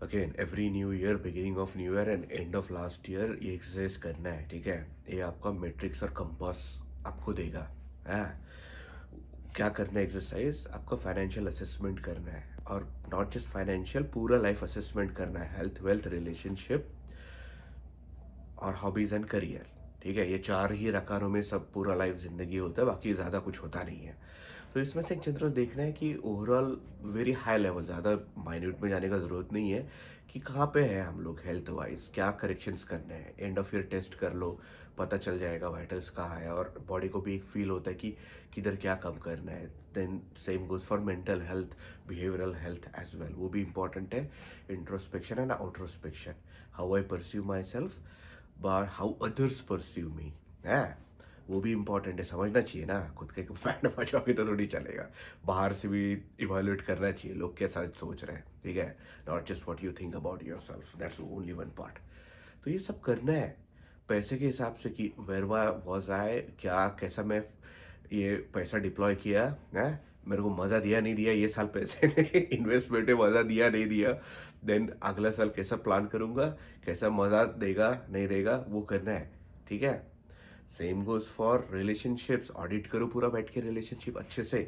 Again every new year, beginning of new year and end of last year ये exercise करना है, ठीक है। ये आपका मैट्रिक्स और कंपास आपको देगा। है क्या करना है एक्सरसाइज, आपको फाइनेंशियल असेसमेंट करना है, और नॉट जस्ट फाइनेंशियल, पूरा लाइफ असेसमेंट करना है। हेल्थ, वेल्थ, रिलेशनशिप और हॉबीज एंड करियर, ठीक है। ये चार ही रकानों में सब पूरा लाइफ जिंदगी होता है, बाकी ज़्यादा कुछ होता नहीं है। तो इसमें से एक जनरल देखना है कि ओवरऑल वेरी हाई लेवल, ज़्यादा माइन्यूट में जाने का ज़रूरत नहीं है कि कहाँ पे है हम लोग हेल्थ वाइज, क्या करेक्शंस करने हैं। एंड ऑफ ईयर टेस्ट कर लो, पता चल जाएगा वाइटल्स कहाँ है, और बॉडी को भी एक फील होता है कि किधर क्या कम करना है। Then same goes for mental health, behavioural health as well, वो भी इंपॉर्टेंट है। Introspection and outrospection, how I pursue myself but how others pursue me, है वो भी इंपॉर्टेंट है। समझना चाहिए ना, खुद के फैन बचाओगे तो थोड़ी चलेगा। बाहर से भी इवेल्युएट करना चाहिए लोग कैसा सोच रहे हैं, ठीक है। Not just what you think about your self, that's only one part. तो ये सब करना है पैसे के हिसाब से कि वेर वॉज आई, क्या कैसा मैं ये पैसा डिप्लॉय किया है, मेरे को मज़ा दिया नहीं दिया ये साल पैसे ने इन्वेस्टमेंट में मज़ा दिया नहीं दिया। देन अगला साल कैसा प्लान करूँगा, कैसा मज़ा देगा नहीं देगा, वो करना है, ठीक है। Same goes for relationships, audit करो पूरा बैठ के रिलेशनशिप अच्छे से,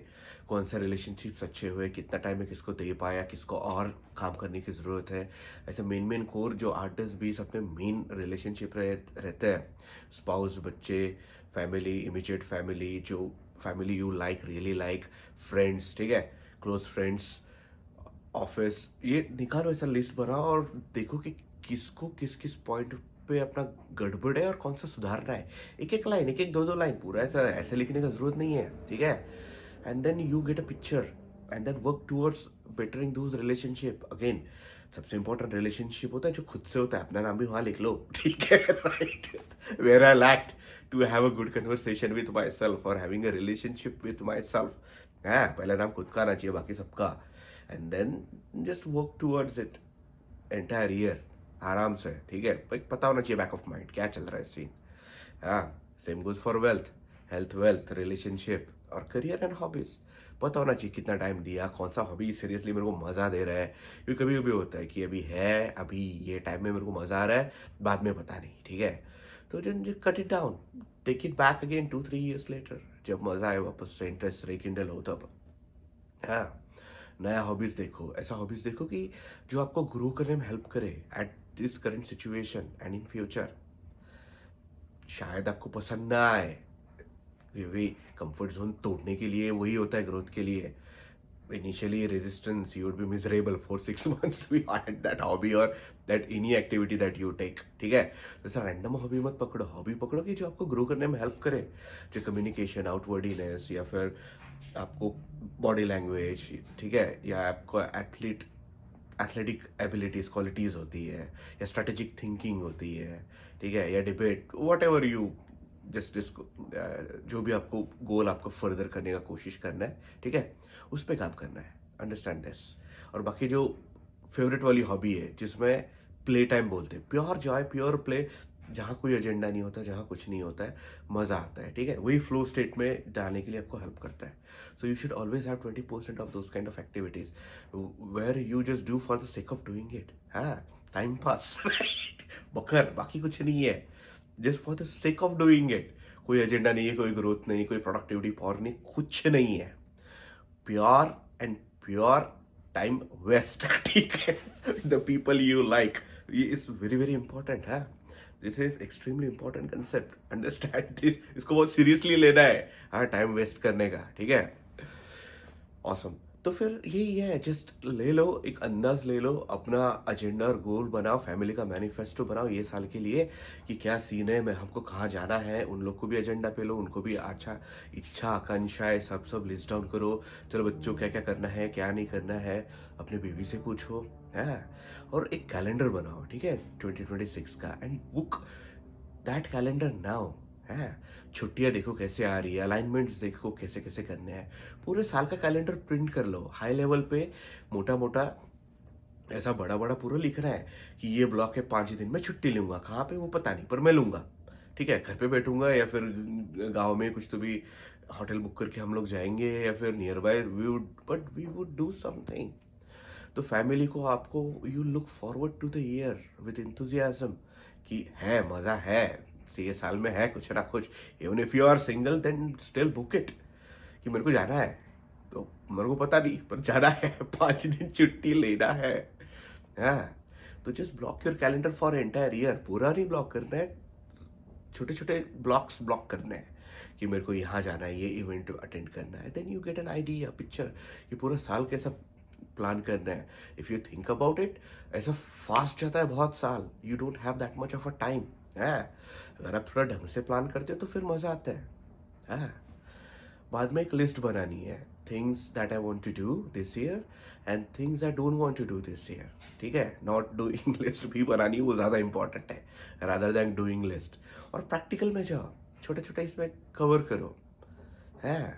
कौन सा रिलेशनशिप्स अच्छे हुए, कितना टाइम में किसको दे पाया, किसको और काम करने की ज़रूरत है। ऐसे मेन कोर जो 8 10 20 अपने मेन रिलेशनशिप रहते हैं, स्पाउस, बच्चे, फैमिली, इमीडिएट फैमिली, जो family you like, really like, friends, ठीक है, क्लोज फ्रेंड्स, ऑफिस, ये निकालो, ऐसा लिस्ट बनाओ और देखो कि किसको किस किस पॉइंट पे अपना गड़बड़ है और कौन सा सुधारना है। एक एक लाइन, एक एक दो दो लाइन, पूरा ऐसा ऐसे लिखने का जरूरत नहीं है, ठीक है। And then you get a picture and then work towards bettering those relationship. Again सबसे इंपॉर्टेंट रिलेशनशिप होता है जो खुद से होता है, अपना नाम भी वहां लिख लो, ठीक है, right. Where I lacked to have a good conversation with myself और having a relationship with myself, है पहला नाम खुद का आना चाहिए, बाकी सबका। And then just work towards it entire year, आराम से, ठीक है। भाई पता होना चाहिए बैक ऑफ माइंड क्या चल रहा है सीन। हाँ, same goes for wealth, health, wealth, relationship और करियर एंड हॉबीज। पता होना चाहिए कितना टाइम दिया, कौन सा हॉबी सीरियसली मेरे को मज़ा दे रहा है। क्योंकि कभी कभी होता है कि अभी ये टाइम में मेरे को मज़ा आ रहा है, बाद में पता नहीं, ठीक है। तो then cut it down, take it back again 2 3 years later, जब मज़ा आए वापस से इंटरेस्ट रिकिंडल हो तब। हाँ, नया हॉबीज देखो, ऐसा हॉबीज देखो कि जो आपको ग्रो करने में हेल्प करे at this current situation and in future. शायद आपको पसंद ना आए, क्योंकि कंफर्ट जोन तोड़ने के लिए वही होता है ग्रोथ के लिए। Initially resistance, you would be miserable for 6 months we had that hobby और that any activity that you take, ठीक है। तो ऐसा रैंडम हॉबी मत पकड़ो, हॉबी पकड़ो कि जो आपको ग्रो करने में हेल्प करे, जो कम्युनिकेशन, आउटवर्डीनेस, या फिर आपको बॉडी लैंग्वेज, ठीक है, या आपको एथलेटिक एबिलिटीज, क्वालिटीज होती है, या स्ट्रेटेजिक थिंकिंग होती है, ठीक है, या debate, what ever you just जो भी आपको गोल आपको फर्दर करने का कोशिश करना है, ठीक है, उस पर काम करना है, अंडरस्टैंड दिस। और बाकी जो फेवरेट वाली हॉबी है जिसमें प्ले टाइम बोलते हैं, प्योर जॉय, प्योर प्ले, जहाँ कोई एजेंडा नहीं होता, जहाँ कुछ नहीं होता है, मज़ा आता है, ठीक है, वही फ्लो स्टेट में जाने के लिए आपको हेल्प करता है। So you should always have 20% of those kind of activities where you just do for the sake of doing it. हाँ, टाइम पास, बकर, बाकी कुछ नहीं है, just for the sake of doing it. कोई एजेंडा नहीं है, कोई ग्रोथ नहीं, कोई प्रोडक्टिविटी पावर नहीं, कुछ नहीं है, pure and pure time waste, ठीक है। द पीपल यू लाइक, ये इज वेरी वेरी इंपॉर्टेंट है। This is extremely important concept, understand this, इसको बहुत सीरियसली लेना है, हाँ, टाइम वेस्ट करने का, ठीक है। ऑसम। तो फिर यही है, जस्ट ले लो, एक अंदाज ले लो, अपना एजेंडा और गोल बनाओ, फैमिली का मैनिफेस्टो बनाओ ये साल के लिए कि क्या सीन है, मैं हमको कहाँ जाना है, उन लोग को भी एजेंडा पे लो, उनको भी अच्छा इच्छा आकांक्षाएं सब लिस्ट डाउन करो। चलो बच्चों क्या क्या करना है, क्या नहीं करना है, अपने बीवी से पूछो, है। और एक कैलेंडर बनाओ, ठीक है, 2026 का, and book that calendar now, है। छुट्टियां देखो कैसे आ रही है, अलाइनमेंट्स देखो कैसे कैसे करने हैं, पूरे साल का कैलेंडर प्रिंट कर लो हाई लेवल पे, मोटा मोटा, ऐसा बड़ा बड़ा पूरा लिख रहा है कि ये ब्लॉक है, 5 दिन में छुट्टी लूंगा, कहाँ पे वो पता नहीं, पर मैं लूंगा, ठीक है। घर पे बैठूंगा या फिर गांव में कुछ तो भी होटल बुक करके हम लोग जाएंगे, या फिर nearby we would, but we would do something. तो फैमिली को आपको you look forward to the year with enthusiasm कि है मज़ा है, ये साल में है कुछ ना कुछ। Even if you are single then still book it कि मेरे को जाना है, तो मेरे को पता नहीं पर जाना है 5 दिन छुट्टी लेना है। हाँ, तो just block your calendar for entire year. पूरा नहीं ब्लॉक करना है, छोटे छोटे ब्लॉक्स ब्लॉक करने हैं कि मेरे को यहाँ जाना है, ये इवेंट अटेंड करना है। Then you get an idea picture कि पूरा साल कैसा प्लान करना है। If you think about it, ऐसा फास्ट जाता है बहुत साल, you don't have that much of a time है। अगर आप थोड़ा ढंग से प्लान करते हो तो फिर मज़ा आता है। हाँ, बाद में एक लिस्ट बनानी है, things that I want to do this year and things I don't want to do this year. ठीक है, नॉट डूइंग लिस्ट भी बनानी, वो ज़्यादा इंपॉर्टेंट है रादर दैन डूइंग लिस्ट। और प्रैक्टिकल में जाओ, छोटे छोटे इसमें कवर करो। है,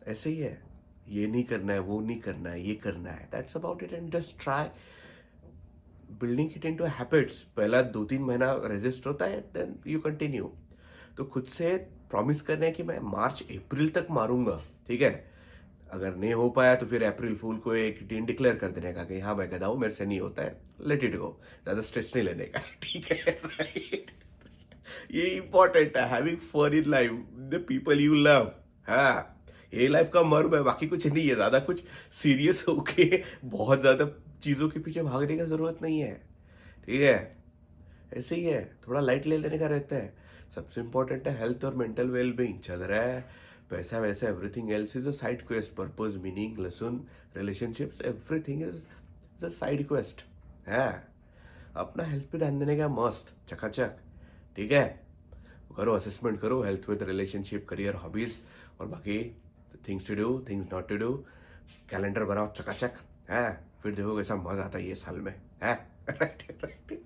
ऐसे ही है, ये नहीं करना है, वो नहीं करना है, ये करना है। That's about it and just try building it into habits. पहला 2-3 महीना रजिस्ट होता है, देन यू कंटिन्यू। तो खुद से प्रॉमिस करना है कि मैं मार्च अप्रैल तक मारूंगा। ठीक है, अगर नहीं हो पाया तो फिर अप्रैल फूल को एक दिन डिक्लेयर कर देने का कि हाँ मैं गधा हूँ, मेरे से नहीं होता है, लेट इट गो, ज़्यादा स्ट्रेस नहीं लेने का। ठीक है, राइट। ये इंपॉर्टेंट है, having fun in life, the people you love. हाँ, ये लाइफ का मर्म है, बाकी कुछ नहीं है। ज़्यादा कुछ सीरियस होके बहुत ज़्यादा चीज़ों के पीछे भागने का ज़रूरत नहीं है। ठीक है, ऐसे ही है, थोड़ा लाइट ले लेने का रहता है। सबसे इंपॉर्टेंट है हेल्थ और मेंटल वेलबींग। चल रहा है पैसा वैसा, everything else is a side quest. Purpose, meaning, lesson, relationships, everything is a side quest है। अपना हेल्थ पे ध्यान देने का मस्त चकाचक। ठीक है, करो असेसमेंट, करो health with relationship, career, hobbies और बाकी things to do, things not to do. Calendar बनाओ चकाचक है, फिर देखो कैसा मजा आता है ये साल में है। Right right.